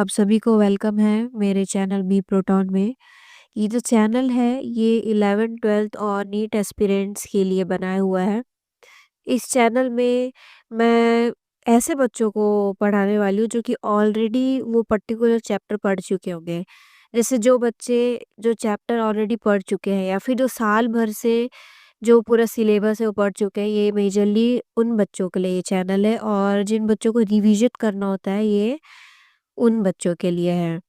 आप सभी को वेलकम है मेरे चैनल बी प्रोटॉन में। ये जो चैनल है ये 11th 12th और नीट एस्पिरेंट्स के लिए बनाया हुआ है। इस चैनल में मैं ऐसे बच्चों को पढ़ाने वाली हूँ जो कि ऑलरेडी वो पर्टिकुलर चैप्टर पढ़ चुके होंगे। जैसे जो बच्चे जो चैप्टर ऑलरेडी पढ़ चुके हैं या फिर जो साल भर से जो पूरा सिलेबस है वो पढ़ चुके हैं, ये मेजरली उन बच्चों के लिए ये चैनल है। और जिन बच्चों को रिविजन करना होता है ये उन बच्चों के लिए है।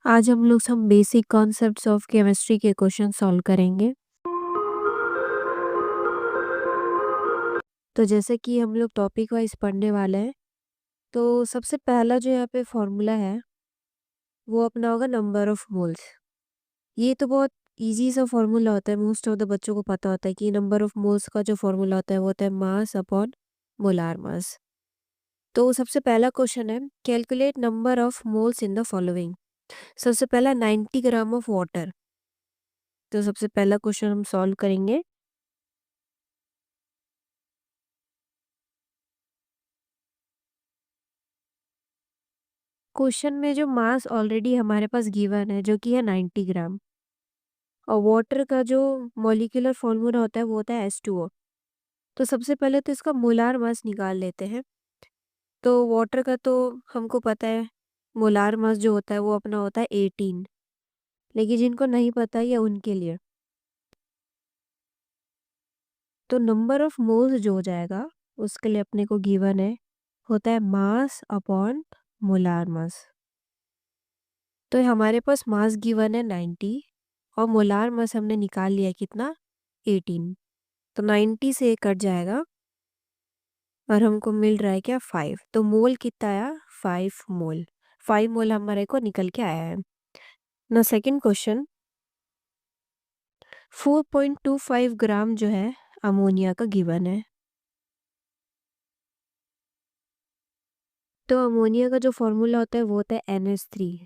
आज हम लोग some basic concepts of chemistry के क्वेश्चन सॉल्व करेंगे। तो जैसे कि हम लोग टॉपिक वाइज पढ़ने वाले हैं, तो सबसे पहला जो यहाँ पे फॉर्मूला है वो अपना होगा नंबर ऑफ मोल्स। ये तो बहुत इजी सा फॉर्मूला होता है, मोस्ट ऑफ द बच्चों को पता होता है कि नंबर ऑफ मोल्स का जो फॉर्मूला होता है वो होता है मास अपॉन मोलार मास। तो सबसे पहला क्वेश्चन है calculate number of moles in the following. सबसे पहला 90 ग्राम ऑफ वाटर। तो सबसे पहला क्वेश्चन हम सॉल्व करेंगे। क्वेश्चन में जो मास ऑलरेडी हमारे पास गिवन है जो कि है 90 ग्राम, और वाटर का जो मॉलिक्यूलर फॉर्मूला होता है वो होता है H2O। तो सबसे पहले तो इसका मोलार मास निकाल लेते हैं। तो वाटर का तो हमको पता है मोलार मास जो होता है वो अपना होता है 18, लेकिन जिनको नहीं पता ये उनके लिए। तो नंबर ऑफ मोल्स जो हो जाएगा उसके लिए अपने को गिवन है होता है मास अपॉन मोलार मास। तो हमारे पास मास गिवन है 90 और मोलार मास हमने निकाल लिया कितना 18। तो 90 से ये कट जाएगा और हमको मिल रहा है क्या 5। तो मोल कितना आया 5 मोल। 5 मोल हमारे को निकल के आया है ना। सेकंड क्वेश्चन 4.25 ग्राम जो है अमोनिया का गिवन है। तो अमोनिया का जो फॉर्मूला होता है वो होता है NH3।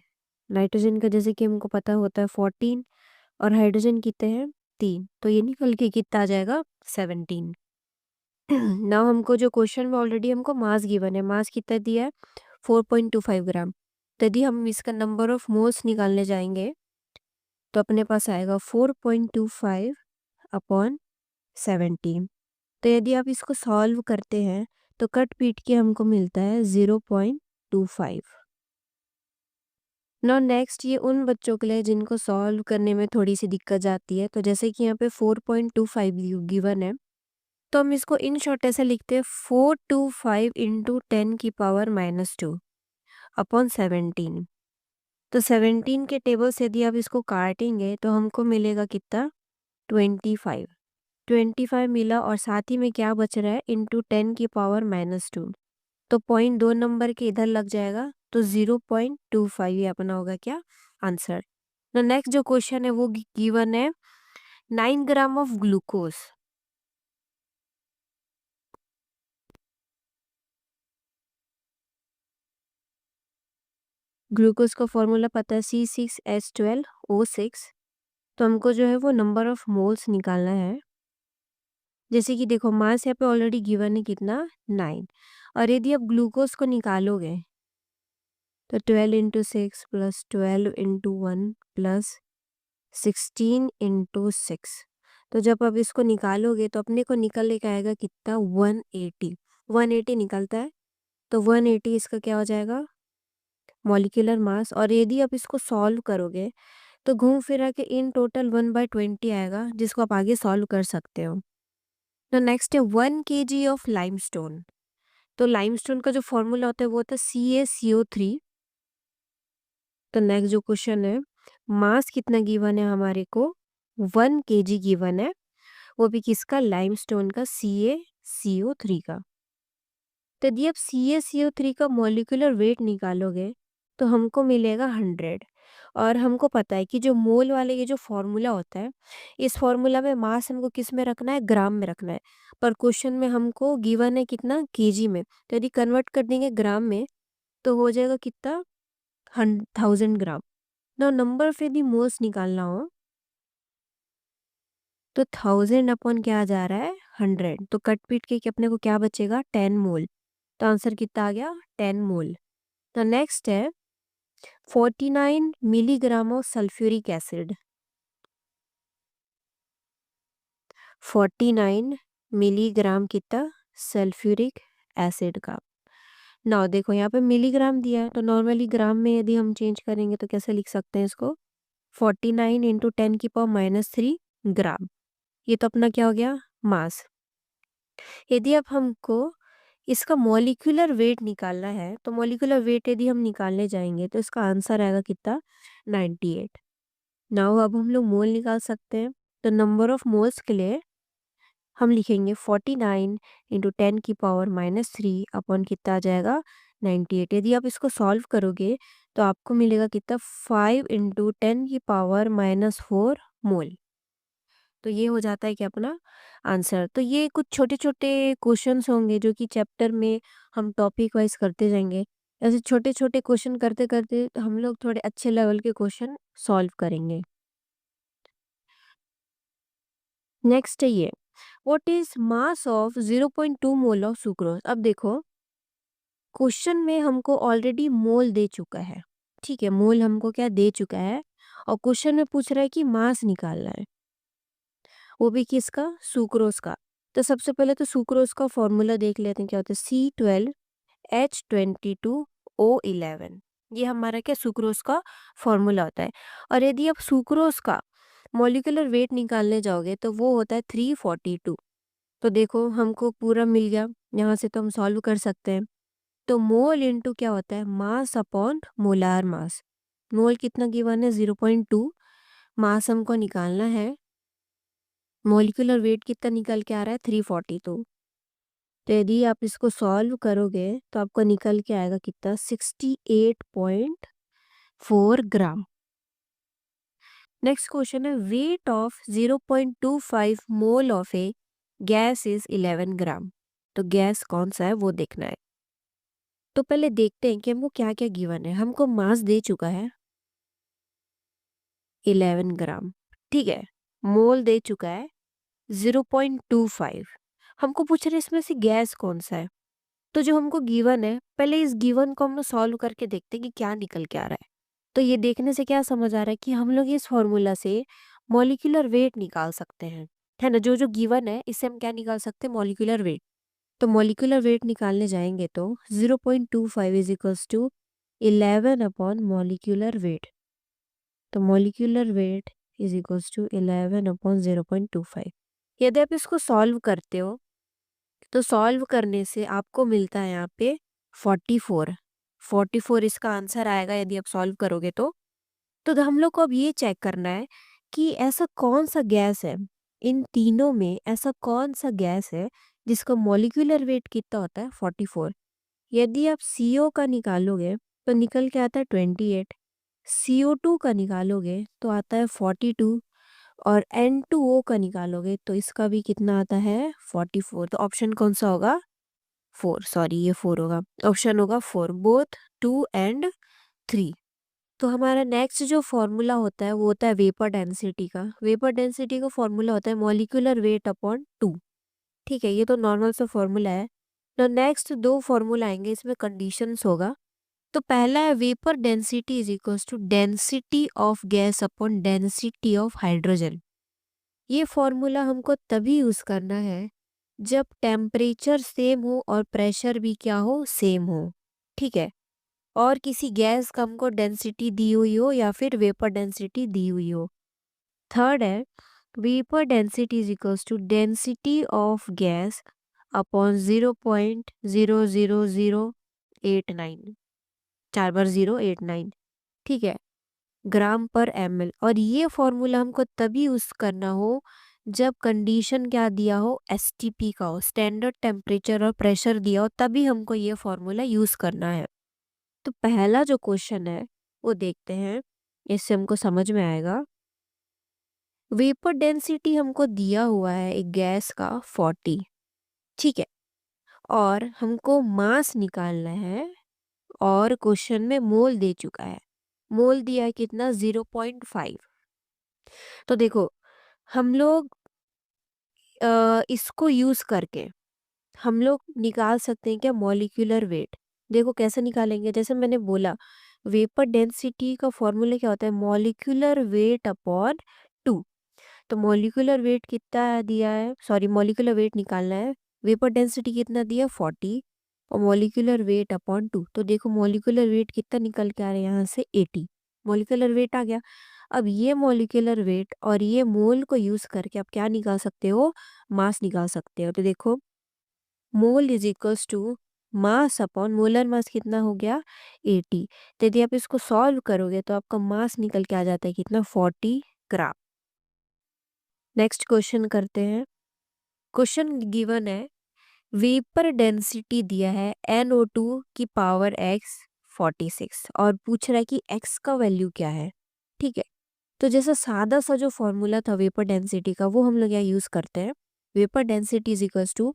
नाइट्रोजन का जैसे कि हमको पता होता है 14 और हाइड्रोजन कितने हैं 3, तो ये निकल के कितना आ जाएगा 17। ना हमको जो क्वेश्चन में ऑलरेडी हमको मास गिवन है, मास कितना दिया है 4.25 ग्राम। तो यदि हम इसका नंबर ऑफ मोल्स निकालने जाएंगे तो अपने पास आएगा 4.25 अपॉन 17। तो यदि आप इसको सॉल्व करते हैं तो कट पीट के हमको मिलता है 0.25। ना नेक्स्ट ये उन बच्चों के लिए जिनको सॉल्व करने में थोड़ी सी दिक्कत जाती है। तो जैसे कि यहाँ पे 4.25 गिवन है तो हम इसको इन शॉर्ट ऐसे लिखते हैं 425 इंटू 10 की पावर -2 अपॉन 17। तो 17 के टेबल से यदि आप इसको काटेंगे तो हमको मिलेगा कितना 25। 25 मिला और साथ ही में क्या बच रहा है इंटू 10 की पावर -2। तो पॉइंट 2 नंबर के इधर लग जाएगा तो 0.25 ये अपना होगा क्या आंसर। तो नेक्स्ट जो क्वेश्चन है वो गिवन है 9 ग्राम ऑफ ग्लूकोज। ग्लूकोज का फॉर्मूला पता है C6H12O6। तो हमको जो है वो नंबर ऑफ मोल्स निकालना है। जैसे कि देखो मास यहाँ पे ऑलरेडी गिवन है कितना 9, और यदि आप ग्लूकोज को निकालोगे तो 12 into 6 plus 12 into 1 plus 16 into 6। तो जब आप इसको निकालोगे तो अपने को निकल के आएगा कितना 180। 180 निकलता है तो 180 इसका क्या हो जाएगा मॉलिक्यूलर मास। और यदि आप इसको सॉल्व करोगे तो घूम फिरा के इन टोटल 1/20 आएगा, जिसको आप आगे सॉल्व कर सकते हो। तो नेक्स्ट है 1 kg ऑफ लाइमस्टोन। तो लाइमस्टोन का जो फॉर्मूला होता है वो होता है CaCO3। तो नेक्स्ट जो क्वेश्चन है मास कितना गिवन है हमारे को 1 kg गिवन है, वो भी किसका लाइमस्टोन का CaCO3 का। तो यदि आप CaCO3 का मॉलिक्यूलर वेट निकालोगे तो हमको मिलेगा 100। और हमको पता है कि जो मोल वाले ये जो फॉर्मूला होता है इस फॉर्मूला में मास हमको किस में रखना है ग्राम में रखना है, पर क्वेश्चन में हमको गिवन है कितना केजी में। तो यदि कन्वर्ट कर देंगे ग्राम में तो हो जाएगा कितना 1000 ग्राम। ना नंबर ऑफ यदि मोल्स निकालना हो तो 1000 अपॉन क्या जा रहा है 100। तो कट पीट के कि अपने को क्या बचेगा 10 मोल। तो आंसर कितना आ गया 10 मोल। तो नेक्स्ट है 49 milligram of sulphuric acid, 49 milligram कितना सल्फ्यूरिक एसिड का। नाउ देखो यहाँ पे मिलीग्राम दिया है, तो नॉर्मली ग्राम में यदि हम चेंज करेंगे तो कैसे लिख सकते हैं इसको, 49 इंटू 10⁻³ ग्राम। ये तो अपना क्या हो गया, मास। यदि अब हमको इसका मॉलिक्यूलर वेट निकालना है, तो मॉलिक्यूलर वेट यदि हम निकालने जाएंगे तो इसका आंसर आएगा कितना, 98। नाउ अब हम लोग मोल निकाल सकते हैं, तो नंबर ऑफ मोल्स के लिए हम लिखेंगे 49 इंटू 10⁻³ अपॉन कितना आ जाएगा, 98। यदि आप इसको सॉल्व करोगे तो आपको मिलेगा कितना, 5 इंटू 10⁻⁻4 मोल। तो ये हो जाता है कि अपना आंसर। तो ये कुछ छोटे छोटे क्वेश्चंस होंगे जो कि चैप्टर में हम टॉपिक वाइज करते जाएंगे। ऐसे छोटे छोटे क्वेश्चन करते करते हम लोग थोड़े अच्छे लेवल के क्वेश्चन सॉल्व करेंगे। नेक्स्ट है ये, what is mass of 0.2 mole of sucrose. अब देखो क्वेश्चन में हमको ऑलरेडी मोल दे चुका है, ठीक है, मोल हमको क्या दे चुका है, और क्वेश्चन में पूछ रहा है कि मास निकालना है, वो भी किसका, सुक्रोज का। तो सबसे पहले तो सुक्रोज का फॉर्मूला देख लेते हैं क्या होता है, C12H22O11। ये हमारा क्या सुक्रोज का फॉर्मूला होता है। और यदि आप सुक्रोज का मॉलिक्यूलर वेट निकालने जाओगे तो वो होता है 342। तो देखो हमको पूरा मिल गया, यहाँ से तो हम सॉल्व कर सकते हैं। तो मोल इंटू क्या होता है, मास अपॉन मोलार मास। मोल कितना गिवन है, 0.2, मास हमको निकालना है, मॉलिक्यूलर वेट कितना निकल के आ रहा है, 342। तो यदि आप इसको सॉल्व करोगे तो आपको निकल के आएगा कितना, 68.4 ग्राम। नेक्स्ट क्वेश्चन है, weight of 0.25 mole of A gas is 11 ग्राम। तो गैस कौन सा है वो देखना है। तो पहले देखते हैं कि हमको क्या क्या गिवन है। हमको मास दे चुका है 11 ग्राम, ठीक है, मोल दे चुका है 0.25। हमको पूछ रहे हैं इसमें से गैस कौन सा है। तो जो हमको गिवन है, पहले इस गिवन को हम लोग सॉल्व करके देखते हैं कि क्या निकल के आ रहा है। तो ये देखने से क्या समझ आ रहा है कि हम लोग इस फॉर्मूला से मॉलिक्यूलर वेट निकाल सकते हैं, है ना। जो जो गिवन है इससे हम क्या निकाल सकते हैं, मॉलिक्यूलर वेट। तो मॉलिक्यूलर वेट निकालने जाएंगे तो 0.25 is equals to 11 upon molecular weight. तो molecular weight is equals to 11 upon 0.25। यदि आप इसको सॉल्व करते हो तो सॉल्व करने से आपको मिलता है यहाँ पे 44। 44 इसका आंसर आएगा यदि आप सॉल्व करोगे तो हम लोग को अब ये चेक करना है कि ऐसा कौन सा गैस है, इन तीनों में ऐसा कौन सा गैस है जिसका मॉलिक्यूलर वेट कितना होता है, 44। यदि आप CO का निकालोगे तो निकल के आता है 28, CO2 का निकालोगे तो आता है 42, और N2O का निकालोगे तो इसका भी कितना आता है, 44। तो ऑप्शन कौन सा होगा, 4, सॉरी ये 4 होगा, ऑप्शन होगा 4, बोथ 2 एंड 3। तो हमारा नेक्स्ट जो फॉर्मूला होता है वो होता है वेपर डेंसिटी का। वेपर डेंसिटी का फॉर्मूला होता है मॉलिक्यूलर वेट अपॉन 2, ठीक है, ये तो नॉर्मल सा फॉर्मूला है। तो नेक्स्ट दो फॉर्मूला आएंगे, इसमें कंडीशंस होगा। तो पहला है vapour density is equals to density of gas upon density of hydrogen. ये फॉर्मूला हमको तभी यूज करना है जब टेम्परेचर सेम हो और प्रेशर भी क्या हो, सेम हो, ठीक है, और किसी गैस का हमको डेंसिटी दी हुई हो या फिर वेपर डेंसिटी दी हुई हो। थर्ड है vapour density is equals to density of gas upon 0.00089, 4 बार 089, ठीक है, ग्राम पर ml। और ये फॉर्मूला हमको तभी यूज करना हो जब कंडीशन क्या दिया हो, STP का हो, स्टैंडर्ड टेम्परेचर और प्रेशर दिया हो, तभी हमको ये फॉर्मूला यूज करना है। तो पहला जो क्वेश्चन है वो देखते हैं, इससे हमको समझ में आएगा। वेपर डेंसिटी हमको दिया हुआ है एक गैस का 40, ठीक है, और हमको मास निकालना है, और क्वेश्चन में मोल दे चुका है, मोल दिया है कितना, 0.5। तो देखो हम लोग इसको यूज करके हम लोग निकाल सकते हैं क्या, मॉलिक्यूलर वेट। देखो कैसे निकालेंगे, जैसे मैंने बोला वेपर डेंसिटी का फॉर्मूला क्या होता है, मॉलिक्यूलर वेट अपॉन 2। तो मॉलिक्यूलर वेट कितना दिया है, सॉरी मॉलिक्यूलर वेट निकालना है, वेपर डेंसिटी कितना दिया 40 और मॉलिक्यूलर वेट अपॉन 2। तो देखो मॉलिक्यूलर वेट कितना निकल के आ रहा है यहाँ से 80, मॉलिक्यूलर वेट आ गया। अब ये मॉलिक्यूलर वेट और ये मोल को यूज करके आप क्या निकाल सकते हो, मास निकाल सकते हो। तो देखो mole is equals to mass upon molar mass कितना हो गया 80। तो यदि आप इसको सॉल्व करोगे तो आपका मास निकल के आ जाता है कितना 40 ग्राम। नेक्स्ट क्वेश्चन करते हैं। क्वेश्चन गिवन है, वेपर डेंसिटी दिया है NO2 की पावर x 46 और पूछ रहा है कि x का वैल्यू क्या है। ठीक है, तो जैसा सादा सा जो फॉर्मूला था वेपर डेंसिटी का वो हम लोग यहाँ यूज करते हैं। Vapour density is equals to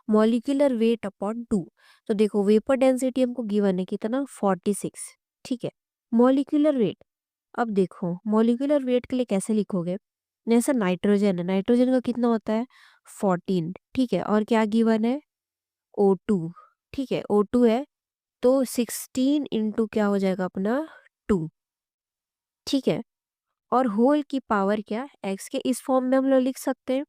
molecular weight upon 2। तो देखो वेपर डेंसिटी हमको गिवन है कितना 46। ठीक है, मॉलिक्यूलर वेट, अब देखो मॉलिक्यूलर वेट के लिए कैसे लिखोगे, जैसा नाइट्रोजन है, नाइट्रोजन का कितना होता है 14। ठीक है, और क्या गिवन है O2। ठीक है, O2 है तो 16 इंटू क्या हो जाएगा अपना 2। ठीक है, और होल की पावर क्या x के इस फॉर्म में हम लोग लिख सकते हैं।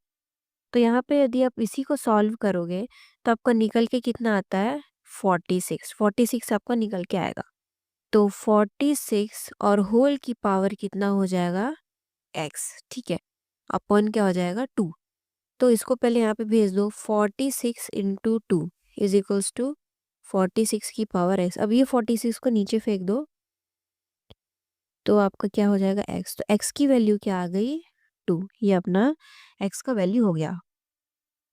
तो यहाँ पे यदि आप इसी को सॉल्व करोगे तो आपका निकल के कितना आता है 46, 46 आपका निकल के आएगा। तो 46 और होल की पावर कितना हो जाएगा x। ठीक है, अपन क्या हो जाएगा 2। तो इसको पहले यहाँ पे भेज दो, 46 इंटू 2 इज इक्वल्स टू 46 की पावर x। अब ये 46 को नीचे फेंक दो तो आपका क्या हो जाएगा x। तो x की वैल्यू क्या आ गई 2, ये अपना x का वैल्यू हो गया।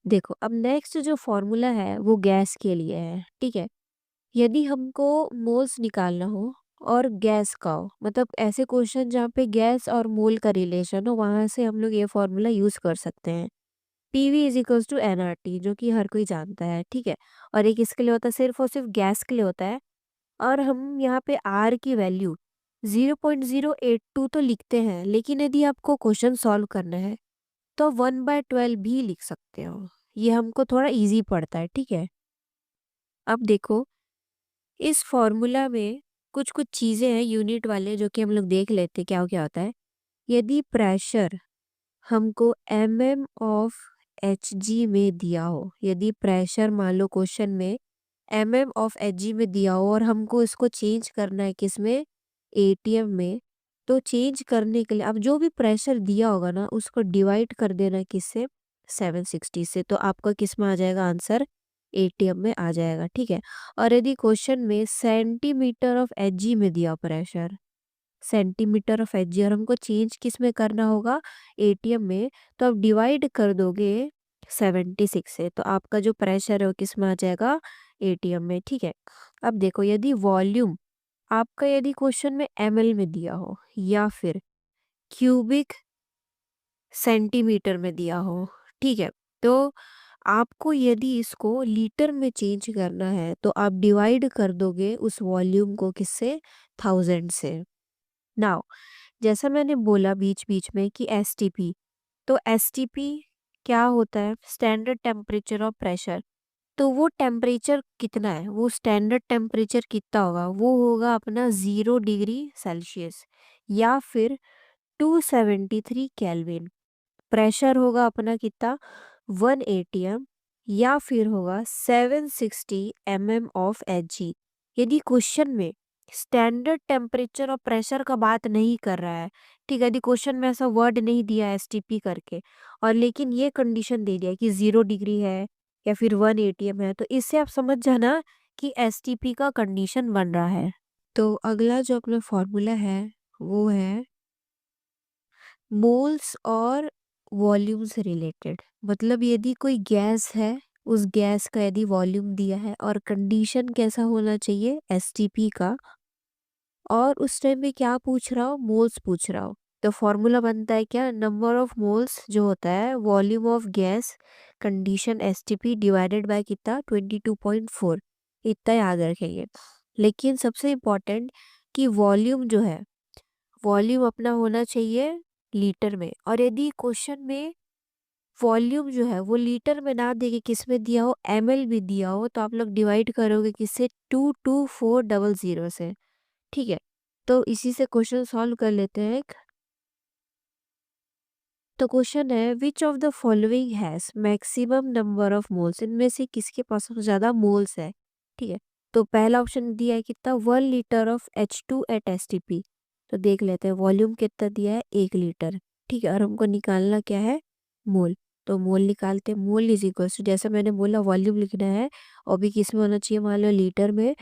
देखो अब नेक्स्ट जो फॉर्मूला है वो गैस के लिए है। ठीक है, यदि हमको मोल्स निकालना हो और गैस का हो, मतलब ऐसे क्वेश्चन जहाँ पे गैस और मोल का रिलेशन हो, वहां से हम लोग ये फॉर्मूला यूज कर सकते हैं। PV is equals to NRT, जो कि हर कोई जानता है। ठीक है, और एक इसके लिए होता है सिर्फ और सिर्फ गैस के लिए होता है। और हम यहाँ पे R की वैल्यू 0.082 तो लिखते हैं, लेकिन यदि आपको क्वेश्चन सॉल्व करना है तो 1/12 भी लिख सकते हो, ये हमको थोड़ा इजी पड़ता है। ठीक है, अब देखो इस फॉर्मूला में कुछ कुछ चीज़ें हैं यूनिट वाले जो कि हम लोग देख लेते क्या क्या होता है। यदि प्रेशर हमको ऑफ Hg में दिया हो, यदि प्रेशर मान लो क्वेश्चन में ऑफ Hg में दिया हो और हमको इसको चेंज करना है किसमें ATM में, तो चेंज करने के लिए अब जो भी प्रेशर दिया होगा ना उसको डिवाइड कर देना किससे 760 से, तो आपका किस में आ जाएगा आंसर ATM में आ जाएगा। ठीक है, और यदि क्वेश्चन में सेंटीमीटर ऑफ Hg में दिया प्रेशर, सेंटीमीटर ऑफ Hg, और हमको चेंज किस में करना होगा ATM में, तो आप डिवाइड कर दोगे 76 से, तो आपका जो प्रेशर है वो किस में आ जाएगा ATM में। ठीक है, अब देखो यदि वॉल्यूम आपका यदि क्वेश्चन में ml में दिया हो या फिर क्यूबिक सेंटीमीटर में दिया हो, ठीक है, तो आपको यदि इसको लीटर में चेंज करना है तो आप डिवाइड कर दोगे उस वॉल्यूम को किससे 1000 से। नाउ जैसा मैंने बोला बीच बीच में कि STP, तो STP क्या होता है स्टैंडर्ड टेम्परेचर ऑफ प्रेशर। तो वो टेम्परेचर कितना है, वो स्टैंडर्ड टेम्परेचर कितना होगा, वो होगा अपना 0 डिग्री सेल्सियस या फिर 273 केल्विन। प्रेशर होगा अपना कितना 1 ATM या फिर होगा 760 ऑफ Hg। यदि क्वेश्चन में स्टैंडर्ड टेम्परेचर और प्रेशर का बात नहीं कर रहा है, ठीक है, यदि क्वेश्चन में ऐसा वर्ड नहीं दिया STP करके, और लेकिन ये कंडीशन दे दिया कि 0 डिग्री है या फिर 1 ATM है, तो इससे आप समझ जाना कि STP का कंडीशन बन रहा है। तो अगला जो अपना फॉर्मूला है वो है मोल्स और वॉल्यूम से रिलेटेड। मतलब यदि कोई गैस है, उस गैस का यदि वॉल्यूम दिया है और कंडीशन कैसा होना चाहिए STP का, और उस टाइम पे क्या पूछ रहा हो मोल्स पूछ रहा हो, तो फॉर्मूला बनता है क्या नंबर ऑफ मोल्स जो होता है volume of gas condition STP divided by कितना 22.4, इतना याद रखेंगे। लेकिन सबसे इम्पोर्टेंट कि वॉल्यूम जो है वॉल्यूम अपना होना चाहिए लीटर में, और यदि क्वेश्चन में वॉल्यूम जो है वो लीटर में ना दे के किस में दिया हो ml भी दिया हो, तो आप लोग डिवाइड करोगे किससे 22400 से। ठीक है, तो इसी से क्वेश्चन सॉल्व कर लेते हैं। तो क्वेश्चन है which of the following has maximum number of moles, इनमें से किसके पास सबसे ज्यादा मोल्स है। ठीक है, तो पहला ऑप्शन दिया है कितना, 1 litre of H2 eight STP। तो देख लेते हैं वॉल्यूम कितना दिया है, 1 लीटर। ठीक है, और हमको निकालना क्या है, मोल। तो मोल निकालते हैं, मोल इज इक्वल टू, जैसे मैंने बोला वॉल्यूम लिखना है और भी किस में होना चाहिए, मान लो लीटर में।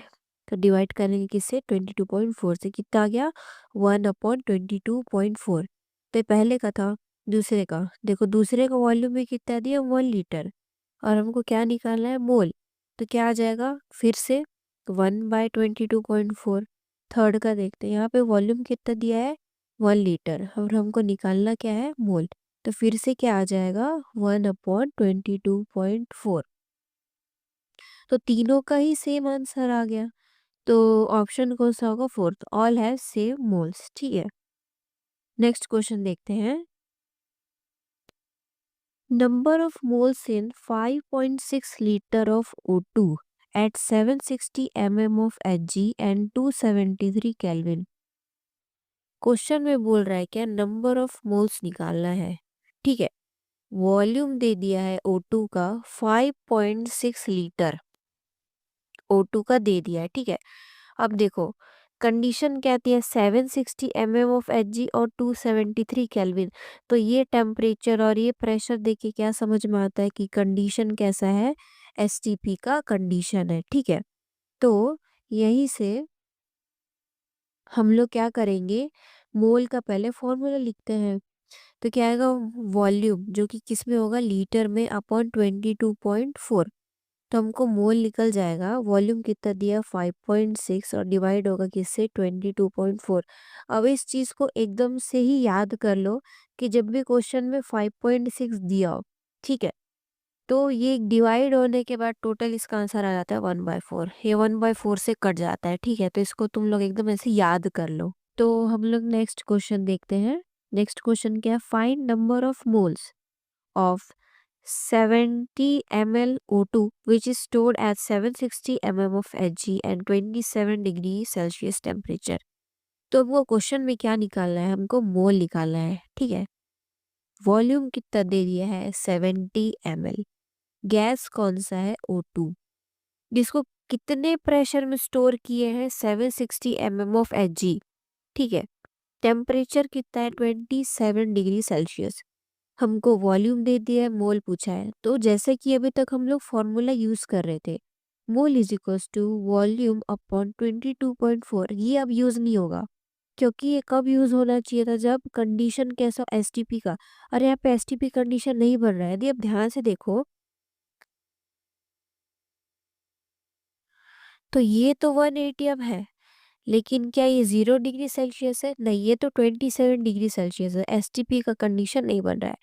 तो डिवाइड करेंगे किससे, 22.4 से, कितना आ गया, 1/22.4। तो ये पहले का था। दूसरे का देखो, दूसरे का वॉल्यूम भी कितना दिया, 1 लीटर, और हमको क्या निकालना है, मोल। तो क्या आ जाएगा फिर से, 1/22.4। थर्ड का देखते हैं, यहाँ पे वॉल्यूम कितना दिया है, 1 लीटर, और हमको निकालना क्या है, मोल। तो फिर से क्या आ जाएगा, 1/22.4। तो तीनों का ही सेम आंसर आ गया। तो ऑप्शन कौन सा होगा, fourth, all have same moles. ठीक है, नेक्स्ट क्वेश्चन देखते हैं। Number of moles in 5.6 litre of O2 at 760 mm of Hg and 273 kelvin. Question में बोल रहा है क्या, नंबर ऑफ मोल्स निकालना है। ठीक है, वॉल्यूम दे दिया है O2 का 5.6 लीटर, O2 का दे दिया है। ठीक है, अब देखो कंडीशन कहती है 760 mm ऑफ Hg और 273 केल्विन। तो ये टेम्परेचर और ये प्रेशर देखिए क्या समझ में आता है कि कंडीशन कैसा है, STP का कंडीशन है। ठीक है, तो यहीं से हम लोग क्या करेंगे, मोल का पहले फॉर्मूला लिखते हैं। तो क्या आएगा, वॉल्यूम जो कि किस में होगा, लीटर में अपॉन 22.4। तो हमको मोल निकल जाएगा, वॉल्यूम कितना दिया 5.6 और डिवाइड होगा किससे, 22.4। अब इस चीज को एकदम से ही याद कर लो कि जब भी क्वेश्चन में 5.6 दिया हो, ठीक है, तो ये डिवाइड होने के बाद टोटल इसका आंसर आ जाता है 1/4। ये 1/4 से कट जाता है। ठीक है, तो इसको तुम लोग एकदम ऐसे याद कर लो। तो हम लोग नेक्स्ट क्वेश्चन देखते हैं। नेक्स्ट क्वेश्चन क्या है, find number of moles of 70 ml O2 which is stored at 760 mm of Hg and 27 degree Celsius temperature. तो वो क्वेश्चन में क्या निकालना है, हमको मोल निकालना है। ठीक है, वॉल्यूम कितना दे दिया है, 70 ml। गैस कौन सा है, O2, जिसको कितने प्रेशर में स्टोर किए हैं, 760 mm ऑफ Hg। ठीक है, टेम्परेचर कितना है, 27 डिग्री सेल्सियस। हमको वॉल्यूम दे दिया है, मोल पूछा है। तो जैसे कि अभी तक हम लोग फॉर्मूला यूज कर रहे थे, mole is equals to volume upon 22.4। ये अब यूज नहीं होगा, क्योंकि ये कब यूज होना चाहिए था, जब कंडीशन कैसा, STP का। अरे यहाँ पे STP कंडीशन नहीं बन रहा है, यदि अब ध्यान से देखो तो ये तो 180 अब है, लेकिन क्या ये 0 डिग्री सेल्सियस है, नहीं, ये तो 27 डिग्री सेल्सियस है। STP का कंडीशन नहीं बन रहा है।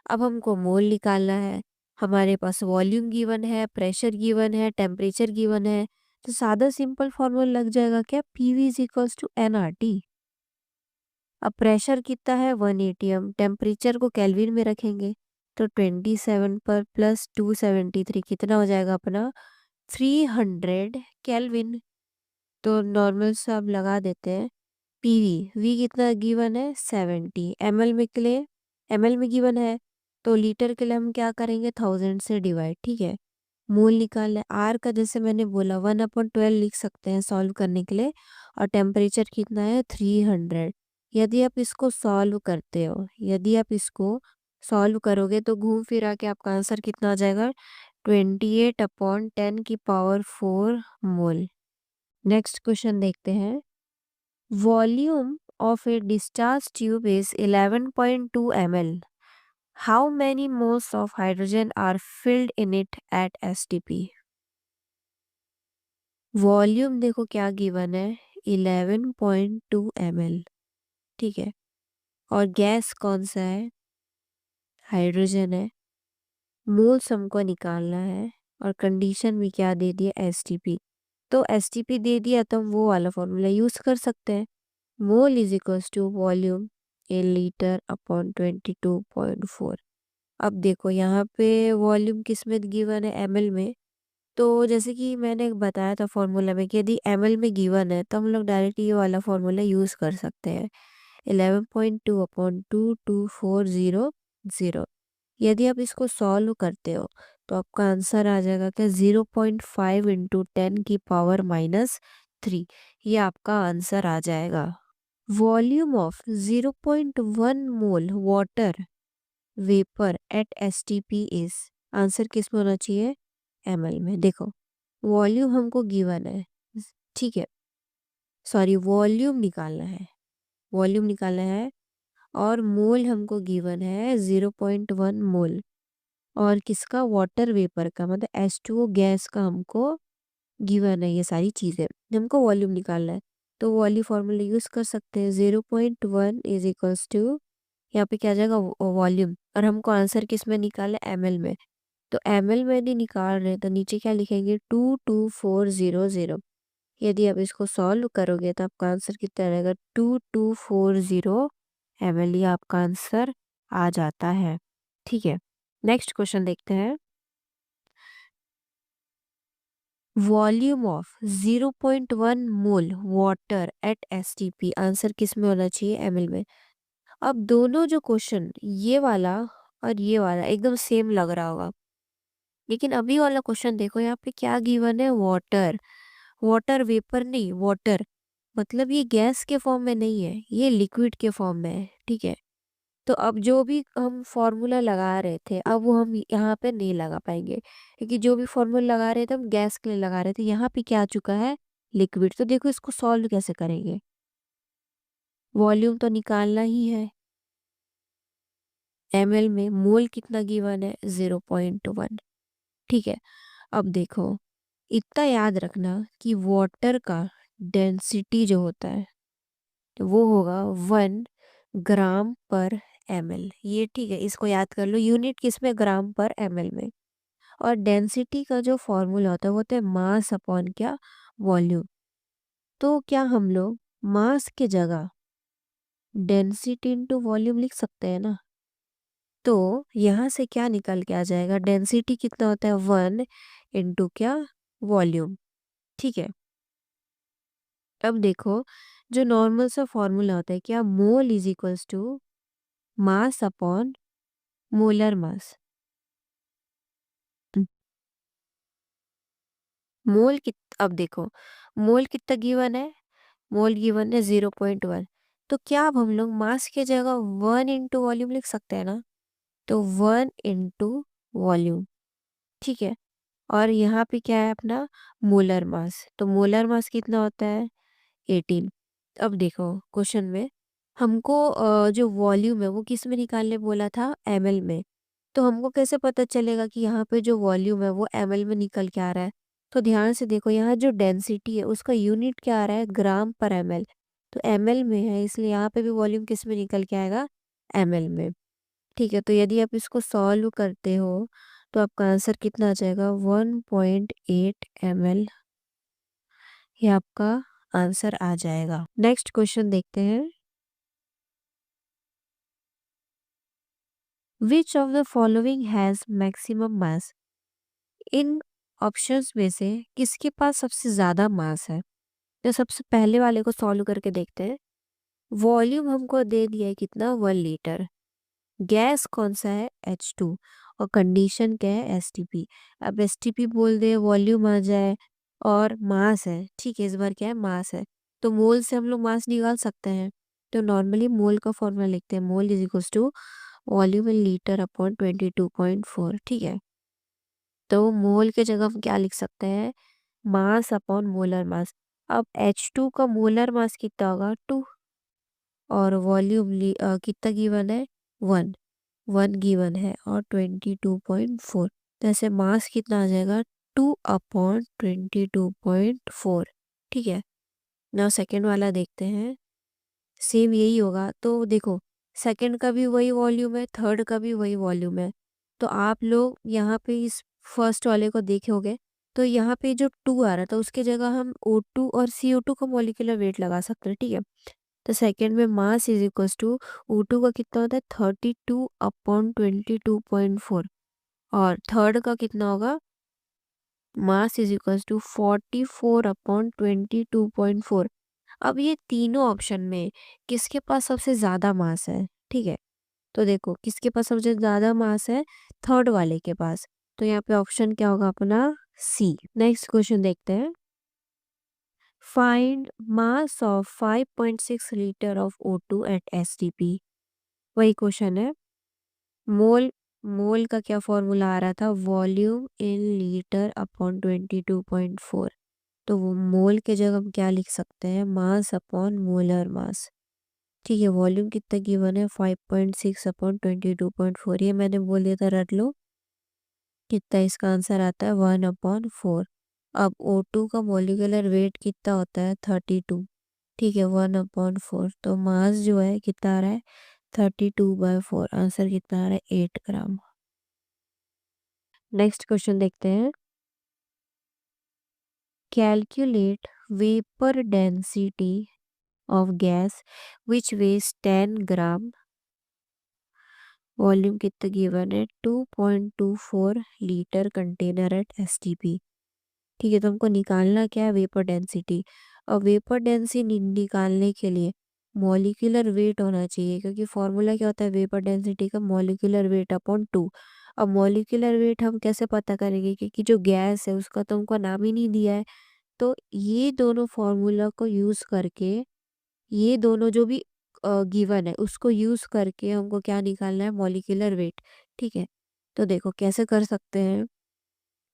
अब हमको मोल निकालना है, हमारे पास वॉल्यूम गिवन है, प्रेशर गिवन है, टेम्परेचर गिवन है। तो सादा सिंपल फॉर्मूला लग जाएगा क्या, PV is equals to nRT। अब प्रेशर कितना है, 180, हम टेम्परेचर को केल्विन में रखेंगे। तो 27 पर प्लस 273 कितना हो जाएगा अपना, 300 केल्विन। तो नॉर्मल सा अब लगा देते हैं। PV, V कितना गिवन है, 70 ml में के लिए, ml में गिवन है। तो लीटर के लिए हम क्या करेंगे, 1000 से डिवाइड। ठीक है, मोल निकालना है। R का जैसे मैंने बोला 1/12 लिख सकते हैं सॉल्व करने के लिए, और टेम्परेचर कितना है, 300। यदि आप इसको सॉल्व करते हो, यदि आप इसको सॉल्व करोगे तो घूम फिरा के आपका आंसर कितना आ जाएगा, 28/10⁴ मोल। नेक्स्ट क्वेश्चन देखते हैं। Volume of a discharge tube is 11.2 ml। How many moles of hydrogen are filled in it at STP। Volume देखो क्या गिवन है, 11.2 ml। ठीक है, और गैस कौन सा है, हाइड्रोजन है। मोल्स हमको निकालना है, और कंडीशन भी क्या दे दिया, STP। तो STP दे दिया तो हम वो वाला फॉर्मूला यूज कर सकते हैं। Mole is equals to volume in litre upon 22.4। अब देखो यहाँ पे वॉल्यूम किस में गिवन है, ml में। तो जैसे कि मैंने बताया था फॉर्मूला में कि यदि ml में गिवन है तो हम लोग डायरेक्ट ये वाला फॉर्मूला यूज़ कर सकते हैं, 11.2 अपॉन 22400। यदि आप इसको सॉल्व करते हो तो आपका आंसर आ जाएगा क्या, 0.5 इंटू 10⁻³ ये आपका आंसर आ जाएगा। Volume of 0.1 mole water vapour eight STP is, answer किस में होना चाहिए, ml में। देखो वॉल्यूम हमको गिवन है, ठीक है, सॉरी वॉल्यूम निकालना है, वॉल्यूम निकालना है, और मोल हमको गिवन है 0.1 मोल, और किसका, वाटर वेपर का, मतलब H2O गैस का हमको गिवन है। ये सारी चीज़ें हमको वॉल्यूम निकालना है, तो वो वाली फॉर्मूला यूज़ कर सकते हैं, 0.1 इज इक्वल्स टू, यहाँ पे क्या आ जाएगा वॉल्यूम, और हमको आंसर किस में निकालना है, ml में। तो ml में यदि निकाल रहे हैं तो नीचे क्या लिखेंगे, 22400। यदि आप इसको सॉल्व करोगे तो आपका आंसर कितना रहेगा, 2240 ml, ये आपका आंसर आ जाता है। ठीक है, नेक्स्ट क्वेश्चन देखते हैं। Volume of 0.1 mole water at STP, answer किस में होना चाहिए, ml में। अब दोनों जो क्वेश्चन, ये वाला और ये वाला एकदम सेम लग रहा होगा, लेकिन अभी वाला क्वेश्चन देखो, यहाँ पे क्या गिवन है, वाटर, वाटर वेपर नहीं, वाटर, मतलब ये गैस के फॉर्म में नहीं है, ये लिक्विड के फॉर्म में है। ठीक है, तो अब जो भी हम फॉर्मूला लगा रहे थे अब वो हम यहाँ पे नहीं लगा पाएंगे, क्योंकि जो भी फॉर्मूला लगा रहे थे हम गैस के लिए लगा रहे थे, यहाँ पे क्या आ चुका है, लिक्विड। तो देखो इसको सॉल्व कैसे करेंगे, वॉल्यूम तो निकालना ही है, ml में मोल कितना गिवन है, 0.1। ठीक है, अब देखो इतना याद रखना कि वाटर का डेंसिटी जो होता है वो होगा 1 ग्राम पर ml, ये ठीक है, इसको याद कर लो, यूनिट किस में, ग्राम पर ml में। और डेंसिटी का जो फॉर्मूला होता है वो होता है मास अपॉन क्या, वॉल्यूम। तो क्या हम लोग मास के जगह डेंसिटी इंटू वॉल्यूम लिख सकते हैं ना। तो यहाँ से क्या निकल के आ जाएगा, डेंसिटी कितना होता है, 1 इंटू क्या, वॉल्यूम। ठीक है, अब देखो जो नॉर्मल सा फॉर्मूला होता है क्या, mole is equals to mass upon molar mass. Mole कित अब देखो मोल कितना गिवन है, मोल गिवन है 0.1। तो क्या अब हम लोग मास के जगह 1 इंटू वॉल्यूम लिख सकते हैं ना, तो 1 इंटू वॉल्यूम। ठीक है, और यहाँ पे क्या है अपना, मोलर मास, तो मोलर मास कितना होता है, 18। अब देखो क्वेश्चन में हमको जो वॉल्यूम है वो किस में निकालने बोला था, ml में। तो हमको कैसे पता चलेगा कि यहाँ पे जो वॉल्यूम है वो ml में निकल के आ रहा है। तो ध्यान से देखो, यहाँ जो डेंसिटी है उसका यूनिट क्या आ रहा है, ग्राम पर ml। तो ml में है, इसलिए यहाँ पे भी वॉल्यूम किस में निकल के आएगा, ml में। ठीक है, तो यदि आप इसको सॉल्व करते हो तो आपका आंसर कितना आ जाएगा, 1.8 ml, ये आपका आंसर आ जाएगा। नेक्स्ट क्वेश्चन देखते हैं। Which of the following has maximum mass, in options में से किसके पास सबसे ज्यादा मास है। तो सबसे पहले वाले को सॉल्व करके देखते हैं। वॉल्यूम हमको दे दिया है कितना, 1 लीटर। गैस कौन सा है, H2, और कंडीशन क्या है, STP। अब STP बोल दे, वॉल्यूम आ जाए, और मास है, ठीक है, इस बार क्या है, मास है, तो मोल से हम लोग मास निकाल सकते हैं। तो नॉर्मली मोल का फॉर्मूला लिखते हैं, mole is equals to volume in litre upon 22.4। ठीक है, तो मोल के जगह हम क्या लिख सकते हैं, मास अपॉन मोलर मास। अब H2 का मोलर मास कितना होगा, 2, और वॉल्यूम कितना गिवन है, 1, 1 गिवन है, और 22.4। तो ऐसे मास कितना आ जाएगा, 2/22.4। ठीक है, नाउ सेकेंड वाला देखते हैं, सेम यही होगा। तो देखो सेकंड का भी वही वॉल्यूम है, थर्ड का भी वही वॉल्यूम है। तो आप लोग यहाँ पे इस फर्स्ट वाले को देखोगे तो यहाँ पे जो 2 आ रहा था उसके जगह हम O2 और CO2 का मॉलिक्यूलर वेट लगा सकते हैं। ठीक है, तो सेकंड में मास इज इक्वल्स टू O2 का कितना होता है, 32/22.4, और थर्ड का कितना होगा, मास इज इक्वल टू 44/22.4। अब ये तीनों ऑप्शन में किसके पास सबसे ज़्यादा मास है? ठीक है, तो देखो किसके पास सबसे ज़्यादा मास है? थर्ड वाले के पास। तो यहाँ पे ऑप्शन क्या होगा अपना? सी। नेक्स्ट क्वेश्चन देखते हैं। Find mass of 5.6 litre of O2 at STP. वही क्वेश्चन है। मोल मोल का क्या फॉर्मूला आ रहा था? Volume in litre upon 22.4। तो वो मोल के जगह हम क्या लिख सकते हैं? मास अपॉन मोलर मास। ठीक है, वॉल्यूम कितना गिवन है? 5.6 अपॉन 22.4। ये मैंने बोल दिया था, रट लो। कितना इसका आंसर आता है? 1/4। अब O2 का मॉलिक्यूलर वेट कितना होता है? 32। ठीक है, 1/4। तो मास जो है कितना आ रहा है? 32/4। आंसर कितना आ रहा है? 8 ग्राम। नेक्स्ट क्वेश्चन देखते हैं। Calculate vapour density of gas which ways 10 gram. Volume कितना गिवन है? 2.24 लीटर कंटेनर एट एसटीपी। ठीक है, तो हमको निकालना क्या है? Vapour density. और वेपर डेंसिटी निकालने के लिए मॉलिक्यूलर वेट होना चाहिए, क्योंकि फॉर्मूला क्या होता है वेपर डेंसिटी का? Molecular weight upon 2। अब मॉलिक्यूलर वेट हम कैसे पता करेंगे? क्योंकि जो गैस है उसका तो हमको नाम ही नहीं दिया है। तो ये दोनों फॉर्मूला को यूज़ करके, ये दोनों जो भी गिवन है उसको यूज़ करके हमको क्या निकालना है? Molecular weight. ठीक है, तो देखो कैसे कर सकते हैं।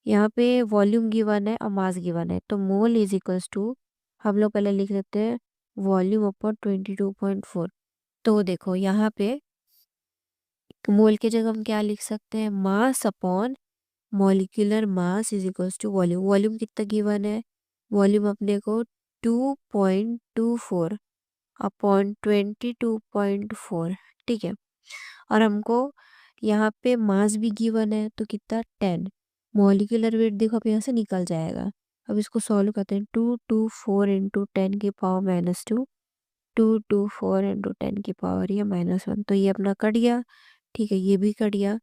यहाँ पे वॉल्यूम गिवन है और मास गिवन है, तो मोल इज इक्वल्स टू, हम लोग पहले लिख लेते हैं वॉल्यूम अपॉन 22.4। तो देखो यहाँ पे मोल के जगह हम क्या लिख सकते हैं? Mass upon molecular mass is equals to volume. Volume कितना गिवन है? वॉल्यूम अपने को 2.24 अपॉन 22.4। ठीक है, और हमको यहाँ पे मास भी गिवन है, तो कितना? 10। मॉलिक्यूलर वेट देखो अब यहाँ से निकल जाएगा। अब इसको सॉल्व करते हैं। 224 इंटू 10⁻², 224 इंटू 10 ये -1, तो ये अपना कट गया। ठीक है, ये भी कट गया।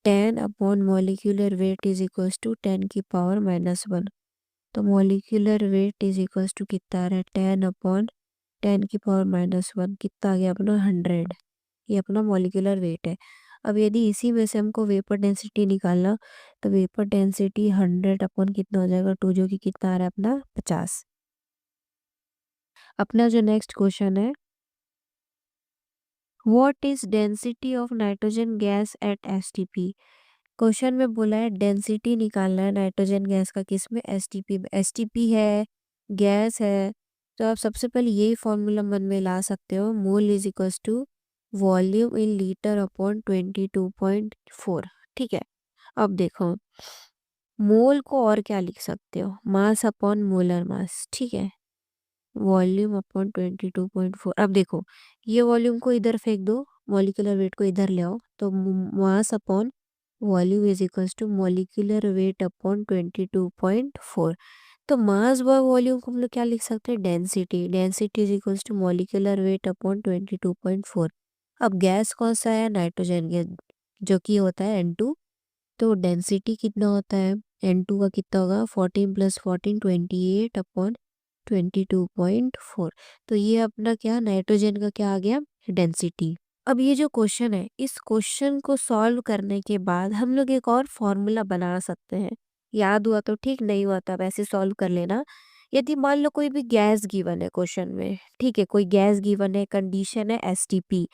10 upon molecular weight is equals to 10⁻⁻1। तो molecular weight is equals to कितना आ रहा है? 10 अपॉन 10⁻⁻1। कितना आ गया अपना? 100। ये अपना मॉलिक्यूलर वेट है। अब यदि इसी में से हमको वेपर डेंसिटी निकालना, तो वेपर डेंसिटी 100 अपॉन कितना हो जाएगा? 2, जो कि कितना आ रहा है अपना? 50। अपना जो नेक्स्ट क्वेश्चन है, what is density of nitrogen gas at STP. Question में बोला है डेंसिटी निकालना है नाइट्रोजन गैस का, किस में? एसटीपी में। एसटीपी है, गैस है, तो आप सबसे पहले यही फॉर्मूला मन में ला सकते हो। Mole is equals to volume in litre upon 22.4। ठीक है, अब देखो मोल को और क्या लिख सकते हो? मास अपॉन मोलर मास। ठीक है, वॉल्यूम अपॉन 22.4। अब देखो ये वॉल्यूम को इधर फेंक दो, मॉलिक्यूलर वेट को इधर ले आओ, तो mass upon volume is equals to molecular weight upon 22.4। तो मास व वॉल्यूम को हम लोग क्या लिख सकते हैं? Density. Density is equals to molecular weight upon 22.4। अब गैस कौन सा है? नाइट्रोजन गैस, जो कि होता है N2। तो डेंसिटी कितना होता है? N2 का कितना होगा? 14 + 14 28 अपॉन 22.4। तो ये अपना क्या? नाइट्रोजन का क्या आ गया? डेंसिटी। अब ये जो क्वेश्चन है, इस क्वेश्चन को सॉल्व करने के बाद हम लोग एक और फॉर्मूला बना सकते हैं। याद हुआ तो ठीक, नहीं हुआ तो वैसे सॉल्व कर लेना। यदि मान लो कोई भी गैस गिवन है क्वेश्चन में, ठीक है, कोई गैस गिवन है, कंडीशन है एसटीपी,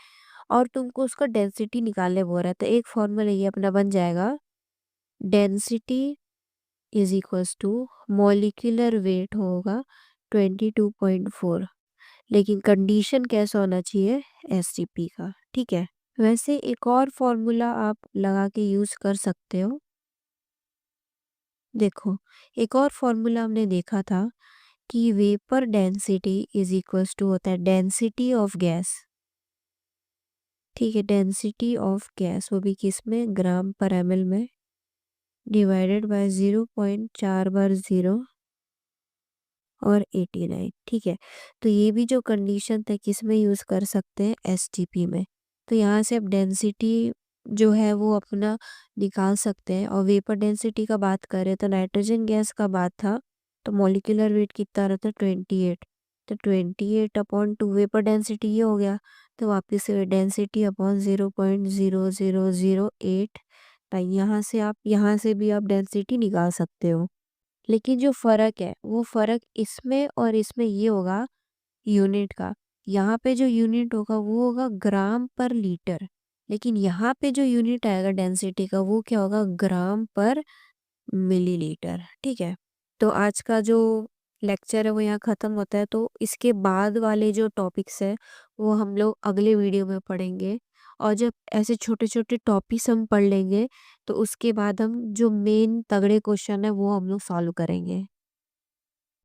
और तुमको उसका डेंसिटी निकालने बोल रहा है, तो एक फॉर्मूला ये अपना बन जाएगा। Density is equals to molecular weight होगा 22.4, लेकिन कंडीशन कैसा होना चाहिए? एसटीपी का। ठीक है, वैसे एक और फॉर्मूला आप लगा के यूज कर सकते हो। देखो एक और फॉर्मूला हमने देखा था कि vapour density is equals to होता है डेंसिटी ऑफ गैस। ठीक है, डेंसिटी ऑफ गैस, वो भी किस में? ग्राम पर ml में, डिवाइडेड बाय 0.4 बार 0 और 89। ठीक है, तो ये भी जो कंडीशन था किस में यूज़ कर सकते हैं? एसटीपी में। तो यहाँ से अब डेंसिटी जो है वो अपना निकाल सकते हैं। और वेपर डेंसिटी का बात करें तो नाइट्रोजन गैस का बात था, तो मॉलिक्यूलर वेट कितना रहता है 28। तो 28 अपॉन 2 वेपर डेंसिटी ये हो गया। तो वापस से डेंसिटी अपॉन 0.0008। तो यहाँ से भी आप डेंसिटी निकाल सकते हो। लेकिन जो फ़र्क है वो फ़र्क इसमें और इसमें ये होगा यूनिट का। यहाँ पे जो यूनिट होगा वो होगा ग्राम पर लीटर, लेकिन यहाँ पे जो यूनिट आएगा डेंसिटी का वो क्या होगा, ग्राम पर मिलीलीटर। ठीक है, तो आज का जो लेक्चर है वो यहाँ ख़त्म होता है। तो इसके बाद वाले जो टॉपिक्स है वो हम लोग अगले वीडियो में पढ़ेंगे। और जब ऐसे छोटे छोटे टॉपिक्स हम पढ़ लेंगे तो उसके बाद हम जो मेन तगड़े क्वेश्चन है वो हम लोग सॉल्व करेंगे।